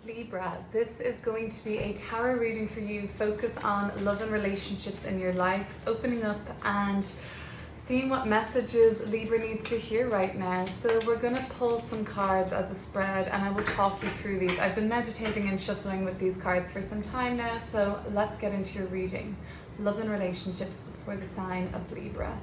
Libra, this is going to be a tarot reading for you. Focus on love and relationships in your life, opening up and seeing what messages Libra needs to hear right now. So we're going to pull some cards as a spread and I will talk you through these. I've been meditating and shuffling with these cards for some time now, so let's get into your reading. Love and relationships for the sign of Libra.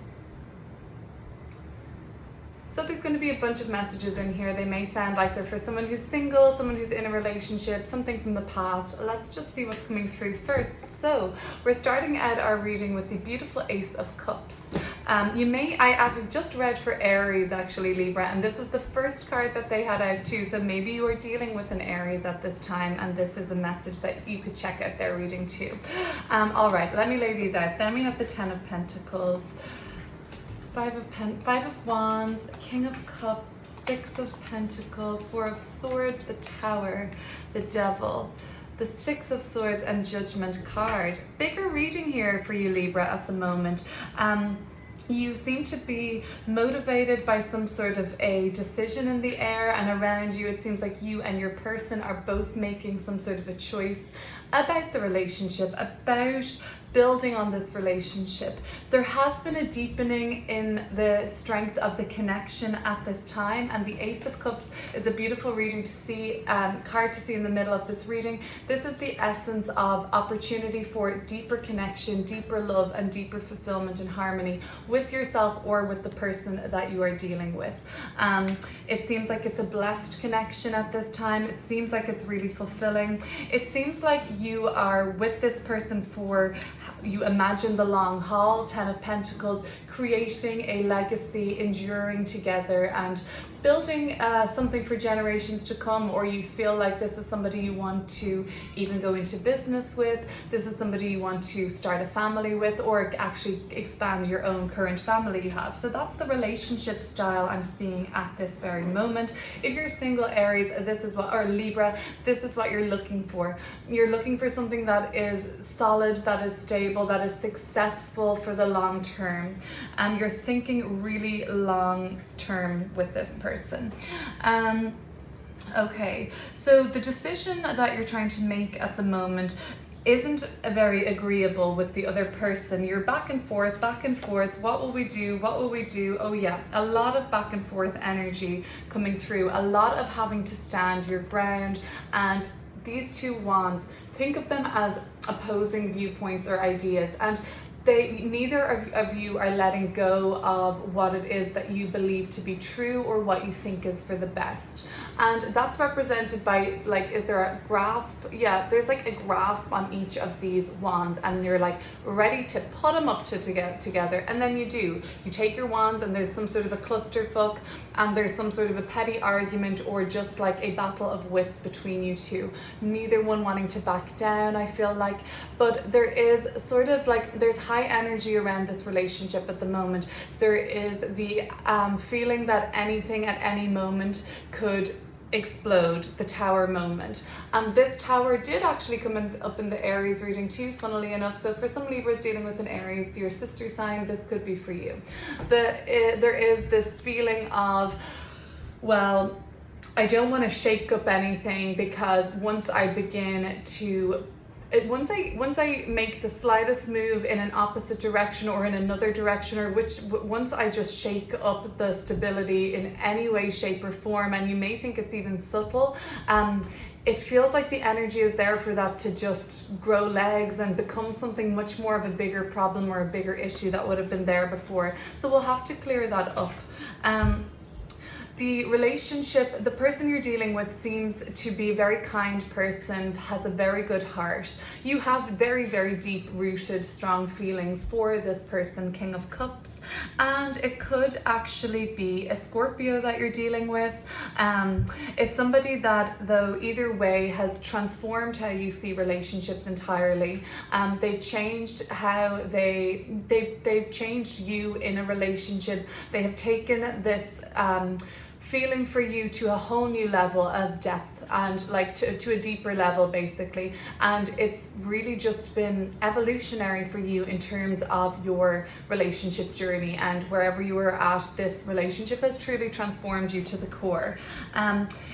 So there's going to be a bunch of messages in here. They may sound like they're for someone who's single, someone who's in a relationship, something from the past. Let's just see what's coming through first. So we're starting out our reading with the beautiful Ace of Cups. I've just read for Aries actually, Libra, and this was the first card that they had out too. So maybe you are dealing with an Aries at this time, and this is a message that you could check out their reading too. All right, let me lay these out. Then we have the Ten of Pentacles, Five of Wands, King of Cups, Six of Pentacles, Four of Swords, the Tower, the Devil, the Six of Swords, and Judgment card. Bigger reading here for you, Libra, at the moment. You seem to be motivated by some sort of a decision in the air, and around you it seems like you and your person are both making some sort of a choice about the relationship, about building on this relationship. There has been a deepening in the strength of the connection at this time, and the Ace of Cups is a beautiful reading to see, card to see in the middle of this reading. This is the essence of opportunity for deeper connection, deeper love, and deeper fulfillment and harmony with yourself or with the person that you are dealing with. It seems like it's a blessed connection at this time. It seems like it's really fulfilling. It seems like you are with this person for, you imagine, the long haul. Ten of Pentacles, creating a legacy, enduring together and building something for generations to come. Or you feel like this is somebody you want to even go into business with. This is somebody you want to start a family with, or actually expand your own current family you have. So that's the relationship style I'm seeing at this very moment. If you're single, Aries, this is what, or Libra, this is what you're looking for. You're looking for something that is solid, that is stable, that is successful for the long term. You're thinking really long term with this person. Okay, so the decision that you're trying to make at the moment isn't very agreeable with the other person. You're back and forth, back and forth. What will we do? What will we do? Oh yeah, a lot of back and forth energy coming through, a lot of having to stand your ground. And these two wands, think of them as opposing viewpoints or ideas, and neither of you are letting go of what it is that you believe to be true or what you think is for the best. And that's represented by, like, is there a grasp? Yeah, there's like a grasp on each of these wands, and you're like ready to put them up to get together. And then you take your wands and there's some sort of a clusterfuck, and there's some sort of a petty argument or just like a battle of wits between you two. Neither one wanting to back down, I feel like. But there is sort of like, there's high energy around this relationship at the moment. There is the feeling that anything at any moment could explode, the Tower moment. And this Tower did actually come up in the Aries reading too, funnily enough. So for some Libras dealing with an Aries, your sister sign, this could be for you. There is this feeling of, well, I don't want to shake up anything, because once I make the slightest move in an opposite direction or in another direction, or once I just shake up the stability in any way, shape or form, and you may think it's even subtle, it feels like the energy is there for that to just grow legs and become something much more of a bigger problem or a bigger issue that would have been there before. So we'll have to clear that up. The relationship, the person you're dealing with seems to be a very kind person, has a very good heart. You have very, very deep rooted, strong feelings for this person, King of Cups. And it could actually be a Scorpio that you're dealing with. It's somebody that, though, either way has transformed how you see relationships entirely. They've changed how they've changed you in a relationship. They have taken this feeling for you to a whole new level of depth. and like to a deeper level basically, and it's really just been evolutionary for you in terms of your relationship journey, and wherever you were at, this relationship has truly transformed you to the core.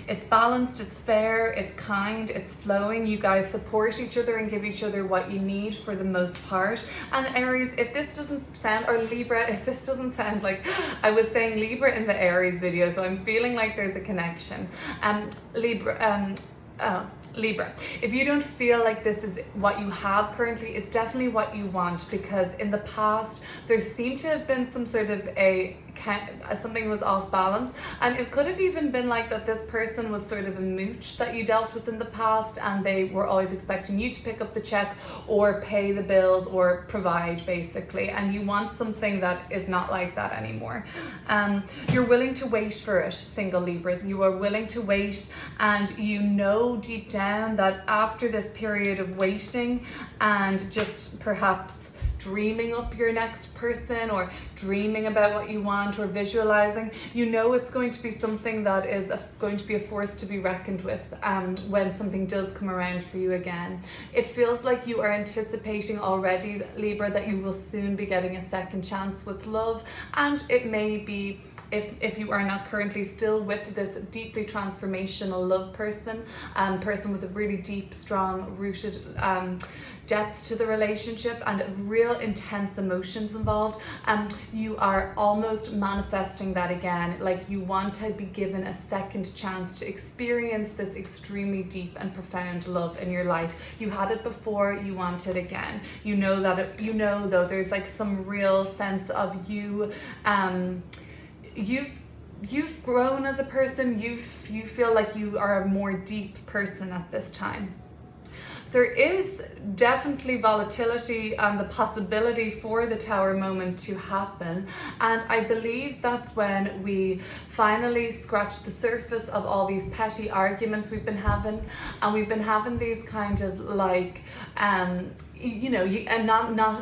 It's balanced, it's fair, it's kind, it's flowing. You guys support each other and give each other what you need for the most part. And Aries, if this doesn't sound, or Libra, if this doesn't sound like, I was saying Libra in the Aries video, so I'm feeling like there's a connection. Libra, if you don't feel like this is what you have currently, it's definitely what you want, because in the past there seemed to have been some sort of something was off balance, and it could have even been like that this person was sort of a mooch that you dealt with in the past, and they were always expecting you to pick up the check or pay the bills or provide basically, and you want something that is not like that anymore. You're willing to wait for it, single Libras. You are willing to wait, and you know deep down that after this period of waiting and just perhaps dreaming up your next person or dreaming about what you want or visualizing, you know it's going to be something that is going to be a force to be reckoned with when something does come around for you again. It feels like you are anticipating already, Libra, that you will soon be getting a second chance with love, and it may be, if you are not currently still with this deeply transformational love person with a really deep, strong, rooted depth to the relationship and real intense emotions involved, you are almost manifesting that again. Like, you want to be given a second chance to experience this extremely deep and profound love in your life. You had it before, you want it again. You know that though there's like some real sense of you, you've grown as a person. You feel like you are a more deep person at this time. There is definitely volatility and the possibility for the Tower moment to happen, and I believe that's when we finally scratch the surface of all these petty arguments we've been having, and we've been having these kind of like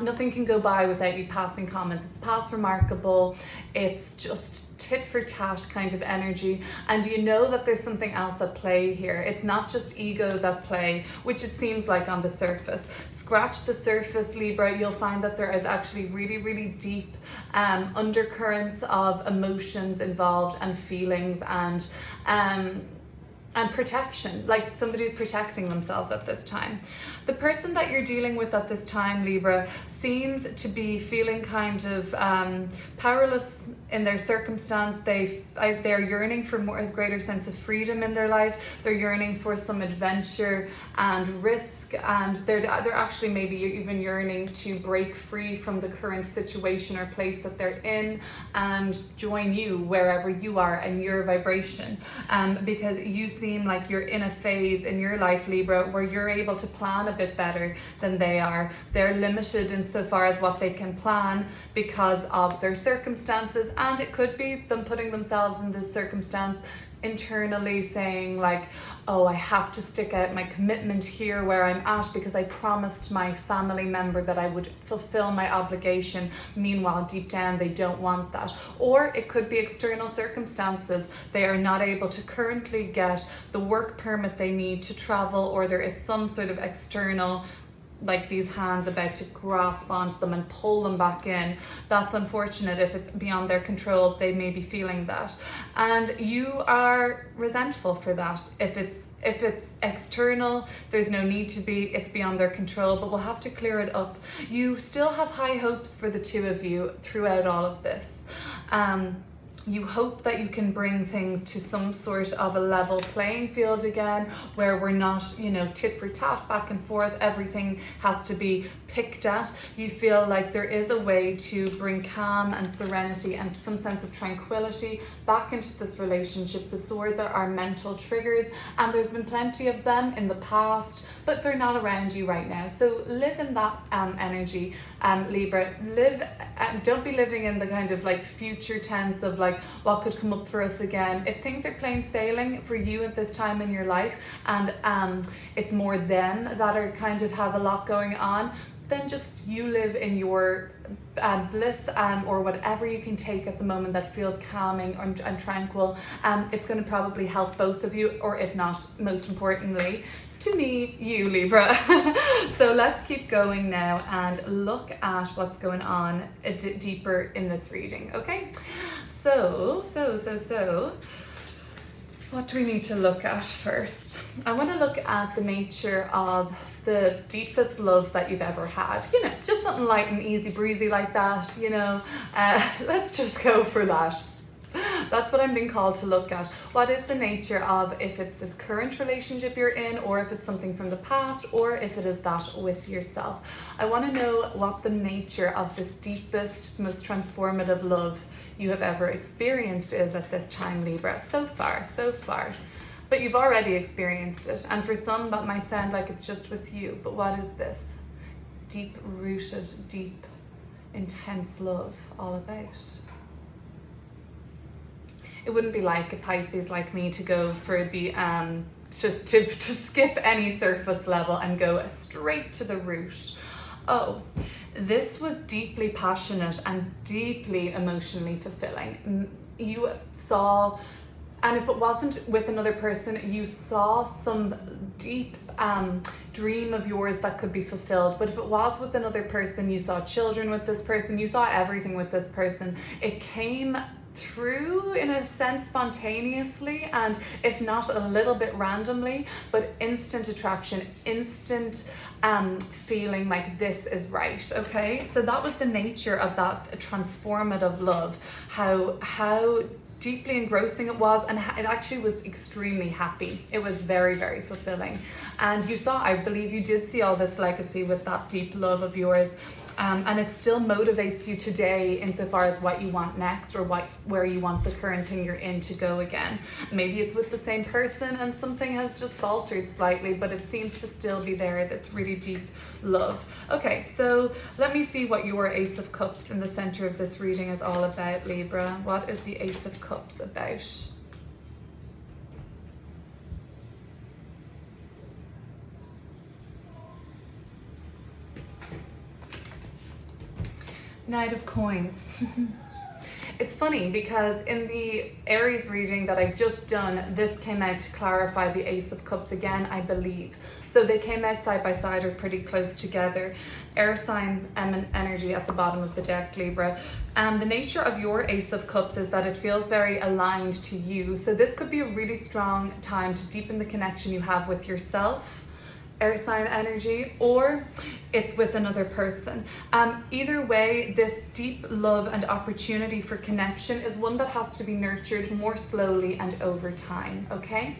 nothing can go by without you passing comments. It's past remarkable, it's just tit for tat kind of energy, and you know that there's something else at play here. It's not just egos at play, which it seems like on the surface. Scratch the surface, Libra, you'll find that there is actually really, really deep undercurrents of emotions involved, and feelings, and protection, like somebody's protecting themselves at this time. The person that you're dealing with at this time, Libra, seems to be feeling kind of powerless in their circumstance. They're yearning for a greater sense of freedom in their life. They're yearning for some adventure and risk, and they're actually maybe even yearning to break free from the current situation or place that they're in and join you wherever you are and your vibration, because you seem like you're in a phase in your life, Libra, where you're able to plan a bit better than they are. They're limited insofar as what they can plan because of their circumstances, and it could be them putting themselves in this circumstance internally saying like, oh, I have to stick out my commitment here where I'm at because I promised my family member that I would fulfill my obligation. Meanwhile, deep down, they don't want that. Or it could be external circumstances. They are not able to currently get the work permit they need to travel, or there is some sort of external, like these hands about to grasp onto them and pull them back in. That's unfortunate. If it's beyond their control, they may be feeling that, and you are resentful for that. If it's external, there's no need to be. It's beyond their control, but we'll have to clear it up. You still have high hopes for the two of you throughout all of this. You hope that you can bring things to some sort of a level playing field again, where we're not, tit for tat, back and forth. Everything has to be picked at. You feel like there is a way to bring calm and serenity and some sense of tranquility back into this relationship. The swords are our mental triggers, and there's been plenty of them in the past, but they're not around you right now. So live in that energy, Libra. Don't be living in the kind of like future tense of like what could come up for us again. If things are plain sailing for you at this time in your life, and it's more them that are kind of have a lot going on, then just you live in your bliss, or whatever you can take at the moment that feels calming and tranquil. It's going to probably help both of you, or if not, most importantly, to me, you Libra. So let's keep going now and look at what's going on deeper in this reading, okay? So, what do we need to look at first? I want to look at the nature of the deepest love that you've ever had. You know, just something light and easy breezy like that, you know. Let's just go for that. That's what I'm being called to look at. What is the nature of, if it's this current relationship you're in, or if it's something from the past, or if it is that with yourself. I want to know what the nature of this deepest, most transformative love you have ever experienced is at this time, Libra. So far. But you've already experienced it. And for some, that might sound like it's just with you. But what is this deep-rooted, deep, intense love all about? It wouldn't be like a Pisces like me to go for the, just to skip any surface level and go straight to the root. Oh, this was deeply passionate and deeply emotionally fulfilling. You saw, and if it wasn't with another person, you saw some deep dream of yours that could be fulfilled. But if it was with another person, you saw children with this person, you saw everything with this person. It came through in a sense spontaneously, and if not a little bit randomly, but instant attraction, instant feeling like this is right. Okay, so that was the nature of that transformative love, how deeply engrossing it was, and it actually was extremely happy. It was very, very fulfilling. And you saw, I believe you did see all this legacy with that deep love of yours. And it still motivates you today insofar as what you want next, or where you want the current thing you're in to go again. Maybe it's with the same person and something has just faltered slightly, but it seems to still be there, this really deep love. Okay, so let me see what your Ace of Cups in the center of this reading is all about, Libra. What is the Ace of Cups about? Knight of Coins. It's funny because in the Aries reading that I've just done, this came out to clarify the Ace of Cups again, I believe. So they came out side by side or pretty close together. Air sign energy at the bottom of the deck, Libra. The nature of your Ace of Cups is that it feels very aligned to you. So this could be a really strong time to deepen the connection you have with yourself, air sign energy, or it's with another person. Either way, this deep love and opportunity for connection is one that has to be nurtured more slowly and over time, okay?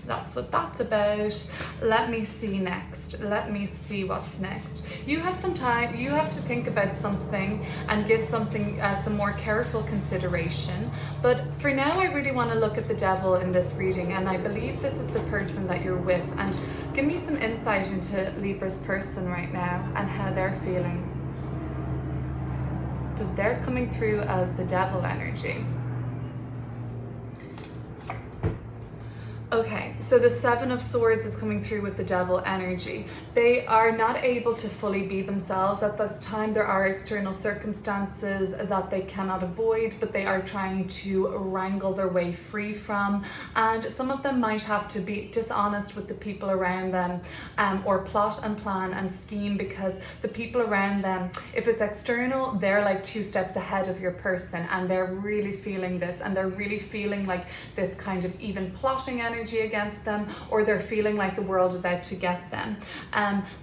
That's what that's about. Let me see next. Let me see what's next. You have some time, you have to think about something and give something some more careful consideration. But for now, I really want to look at the Devil in this reading, and I believe this is the person that you're with. And give me some insight into Libra's person right now and how they're feeling. Because they're coming through as the Devil energy. Okay, so the Seven of Swords is coming through with the Devil energy. They are not able to fully be themselves at this time. There are external circumstances that they cannot avoid, but they are trying to wrangle their way free from. And some of them might have to be dishonest with the people around them, or plot and plan and scheme, because the people around them, if it's external, they're like 2 steps ahead of your person, and they're really feeling this, and they're really feeling like this kind of even plotting energy against them, or they're feeling like the world is out to get them.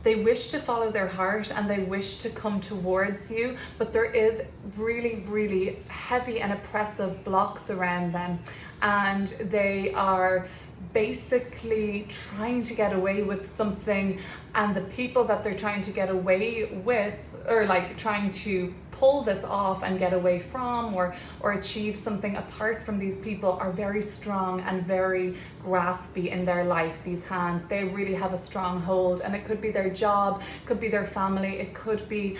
They wish to follow their heart and they wish to come towards you, but there is really, really heavy and oppressive blocks around them, and they are basically trying to get away with something, and the people that they're trying to get away with, or like trying to pull this off and get away from, or achieve something apart from these people, are very strong and very graspy in their life. These hands, they really have a strong hold, and it could be their job, it could be their family, it could be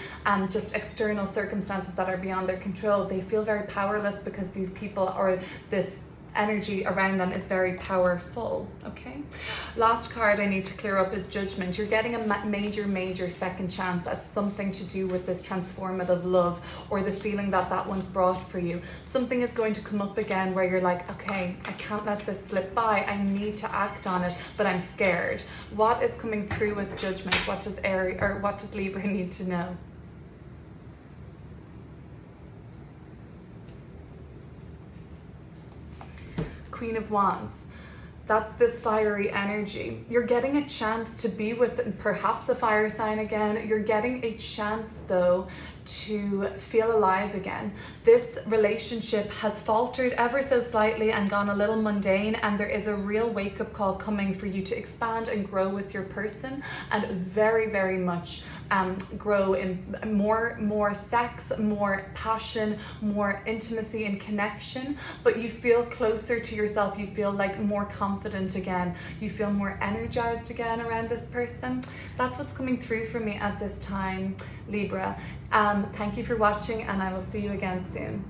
just external circumstances that are beyond their control. They feel very powerless because these people, or this energy around them is very powerful. Okay, last card I need to clear up is Judgment. You're getting a major second chance at something to do with this transformative love, or the feeling that that one's brought for you. Something is going to come up again where you're like, okay, I can't let this slip by, I need to act on it, but I'm scared. What is coming through with Judgment? What does Libra need to know? Queen of Wands. That's this fiery energy. You're getting a chance to be with perhaps a fire sign again. You're getting a chance though to feel alive again. This relationship has faltered ever so slightly and gone a little mundane, and there is a real wake-up call coming for you to expand and grow with your person, and very much grow in more sex, more passion, more intimacy and connection. But you feel closer to yourself, you feel like more confident again, you feel more energized again around this person. That's what's coming through for me at this time, Libra. Thank you for watching, and I will see you again soon.